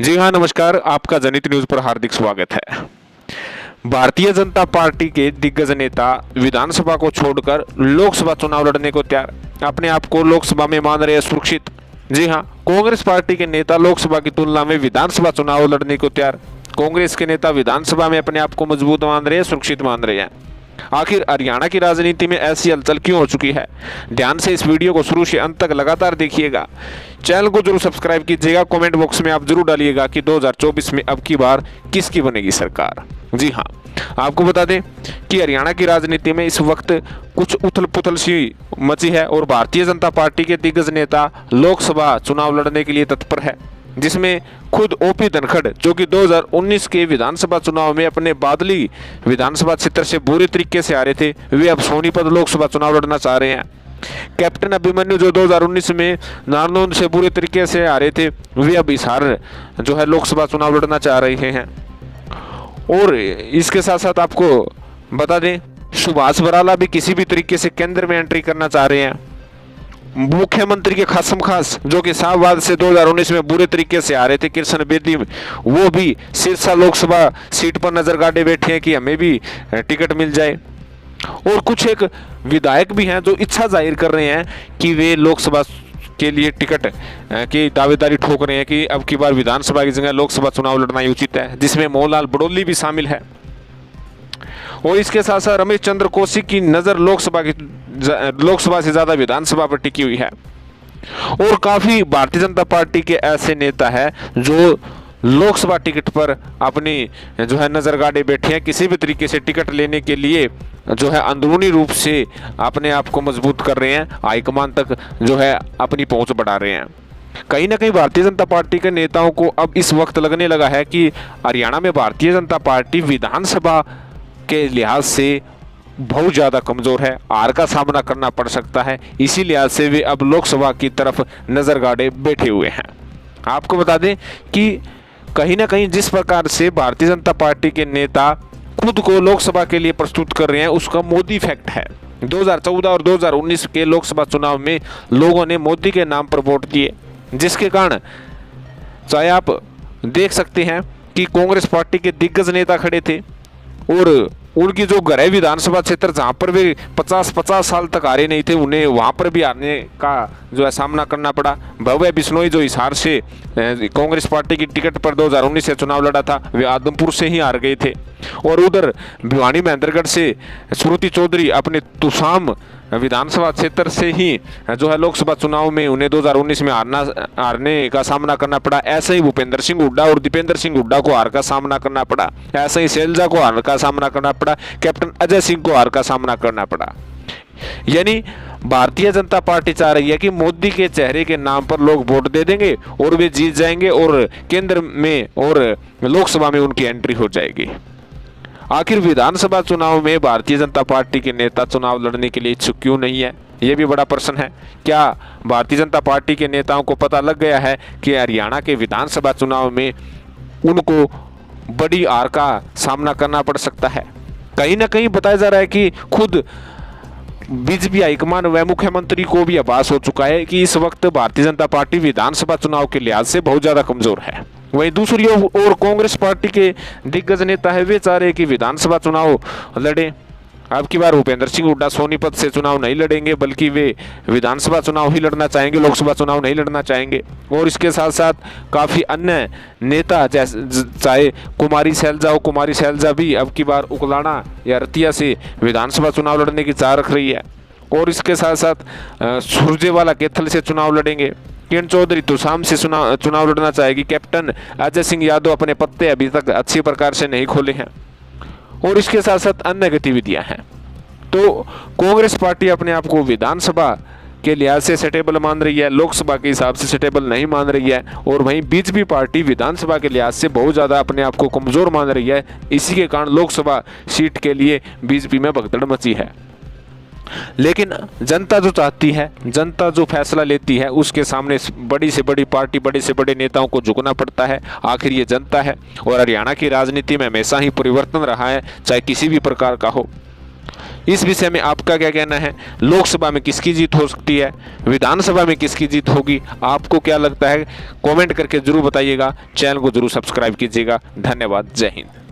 जी हाँ, नमस्कार। आपका जनित न्यूज पर हार्दिक स्वागत है। भारतीय जनता पार्टी के दिग्गज नेता विधानसभा को छोड़कर लोकसभा चुनाव लड़ने को तैयार, अपने आप को लोकसभा में मान रहे हैं सुरक्षित। जी हाँ, कांग्रेस पार्टी के नेता लोकसभा की तुलना में विधानसभा चुनाव लड़ने को तैयार। कांग्रेस के नेता विधानसभा में अपने आप को मजबूत मान रहे हैं, सुरक्षित मान रहे हैं। आखिर हरियाणा की राजनीति में ऐसी हलचल क्यों हो चुकी है? ध्यान से इस वीडियो को शुरू से अंत तक लगातार देखिएगा। चैनल को जरूर सब्सक्राइब कीजिएगा। कमेंट बॉक्स में आप जरूर डालिएगा कि 2024 में अब की बार किसकी बनेगी सरकार। जी हाँ, आपको बता दें कि हरियाणा की राजनीति में इस वक्त कुछ उथल पुथल सी मची है और भारतीय जनता पार्टी के दिग्गज नेता लोकसभा चुनाव लड़ने के लिए तत्पर है, जिसमें खुद ओपी धनखड़, जो कि 2019 के विधानसभा चुनाव में अपने बादली विधानसभा क्षेत्र से बुरे तरीके से हारे थे, वे अब सोनीपत लोकसभा चुनाव लड़ना चाह रहे हैं। कैप्टन अभिमन्यु जो 2019 में नारनौंद से बुरे तरीके से हारे थे, वे अब हिसार जो है लोकसभा चुनाव लड़ना चाह रहे हैं। और इसके साथ साथ आपको बता दें, सुभाष बराला भी किसी भी तरीके से केंद्र में एंट्री करना चाह रहे हैं। मुख्यमंत्री के खासम खास, जो कि शाहबाद से 2019 में बुरे तरीके से आ रहे थे, कृष्ण बेदी, वो भी सिरसा लोकसभा सीट पर नजर गाड़े बैठे हैं कि हमें भी टिकट मिल जाए। और कुछ एक विधायक भी हैं जो इच्छा जाहिर कर रहे हैं कि वे लोकसभा के लिए टिकट की दावेदारी ठोक रहे हैं कि अब की बार विधानसभा की जगह लोकसभा चुनाव लड़ना ही उचित है, जिसमें मोहनलाल बड़ौली भी शामिल है। और इसके साथ साथ रमेश चंद्र कौशिक की नज़र लोकसभा से ज़्यादा विधानसभा पर टिकी हुई है। और काफ़ी भारतीय जनता पार्टी के ऐसे नेता हैं जो लोकसभा टिकट पर अपनी जो है नज़र गाड़े बैठे हैं, किसी भी तरीके से टिकट लेने के लिए जो है अंदरूनी रूप से अपने आप को मजबूत कर रहे हैं, हाईकमान तक जो है अपनी पहुंच बढ़ा रहे हैं। कहीं ना कहीं भारतीय जनता पार्टी के नेताओं को अब इस वक्त लगने लगा है कि हरियाणा में भारतीय जनता पार्टी विधानसभा के लिहाज से बहुत ज़्यादा कमज़ोर है, हार का सामना करना पड़ सकता है। इसी लिहाज से वे अब लोकसभा की तरफ नज़र गाड़े बैठे हुए हैं। आपको बता दें कि कहीं ना कहीं जिस प्रकार से भारतीय जनता पार्टी के नेता खुद को लोकसभा के लिए प्रस्तुत कर रहे हैं, उसका मोदी इफेक्ट है। 2014 और 2019 के लोकसभा चुनाव में लोगों ने मोदी के नाम पर वोट दिए, जिसके कारण चाहे आप देख सकते हैं कि कांग्रेस पार्टी के दिग्गज नेता खड़े थे और उनकी जो घर है विधानसभा क्षेत्र, जहाँ पर वे 50 साल तक हारे नहीं थे, उन्हें वहाँ पर भी हारने का जो है सामना करना पड़ा। भव्य बिश्नोई जो हिसार से कांग्रेस पार्टी की टिकट पर 2019 से चुनाव लड़ा था, वे आदमपुर से ही हार गए थे। और उधर भिवानी महेंद्रगढ़ से श्रुति चौधरी अपने तुसाम विधानसभा क्षेत्र से ही जो है लोकसभा चुनाव में उन्हें 2019 में हारने का सामना करना पड़ा। ऐसे ही भूपेंद्र सिंह हुड्डा और दीपेंद्र सिंह हुड्डा को हार का सामना करना पड़ा। ऐसे ही शैलजा को हार का सामना करना पड़ा। कैप्टन अजय सिंह को हार का सामना करना पड़ा। यानी भारतीय जनता पार्टी चाह रही है कि मोदी के चेहरे के नाम पर लोग वोट दे देंगे और वे जीत जाएंगे और केंद्र में और लोकसभा में उनकी एंट्री हो जाएगी। आखिर विधानसभा चुनाव में भारतीय जनता पार्टी के नेता चुनाव लड़ने के लिए इच्छुक क्यों नहीं है, ये भी बड़ा प्रश्न है। क्या भारतीय जनता पार्टी के नेताओं को पता लग गया है कि हरियाणा के विधानसभा चुनाव में उनको बड़ी हार का सामना करना पड़ सकता है? कहीं ना कहीं बताया जा रहा है कि खुद बीजेपी हाईकमान व मुख्यमंत्री को भी आभास हो चुका है कि इस वक्त भारतीय जनता पार्टी विधानसभा चुनाव के लिहाज से बहुत ज़्यादा कमज़ोर है। वहीं दूसरी ओर कांग्रेस पार्टी के दिग्गज नेता है, वे चाह रहे हैं कि विधानसभा चुनाव लड़े। अब की बार भूपेंद्र सिंह हुड्डा सोनीपत से चुनाव नहीं लड़ेंगे, बल्कि वे विधानसभा चुनाव ही लड़ना चाहेंगे, लोकसभा चुनाव नहीं लड़ना चाहेंगे। और इसके साथ साथ काफ़ी अन्य नेता जैसे चाहे कुमारी शैलजा भी अब की बार उकलाना या रतिया से विधानसभा चुनाव लड़ने की चाह रख रही है। और इसके साथ साथ सुरजेवाला कैथल से चुनाव लड़ेंगे। किरण चौधरी तुसाम से चुनाव लड़ना चाहेगी। कैप्टन अजय सिंह यादव अपने पत्ते अभी तक अच्छी प्रकार से नहीं खोले हैं। और इसके साथ साथ अन्य गतिविधियां हैं। तो कांग्रेस पार्टी अपने आप को विधानसभा के लिहाज से सेटेबल मान रही है, लोकसभा के हिसाब से सेटेबल नहीं मान रही है। और वहीं बीजेपी पार्टी विधानसभा के लिहाज से बहुत ज़्यादा अपने आप को कमज़ोर मान रही है। इसी के कारण लोकसभा सीट के लिए बीजेपी में भगदड़ मची है। लेकिन जनता जो चाहती है, जनता जो फैसला लेती है, उसके सामने बड़ी से बड़ी पार्टी, बड़े से बड़े नेताओं को झुकना पड़ता है। आखिर ये जनता है। और हरियाणा की राजनीति में हमेशा ही परिवर्तन रहा है, चाहे किसी भी प्रकार का हो। इस विषय में आपका क्या कहना है? लोकसभा में किसकी जीत हो सकती है, विधानसभा में किसकी जीत होगी, आपको क्या लगता है? कमेंट करके जरूर बताइएगा। चैनल को जरूर सब्सक्राइब कीजिएगा। धन्यवाद। जय हिंद।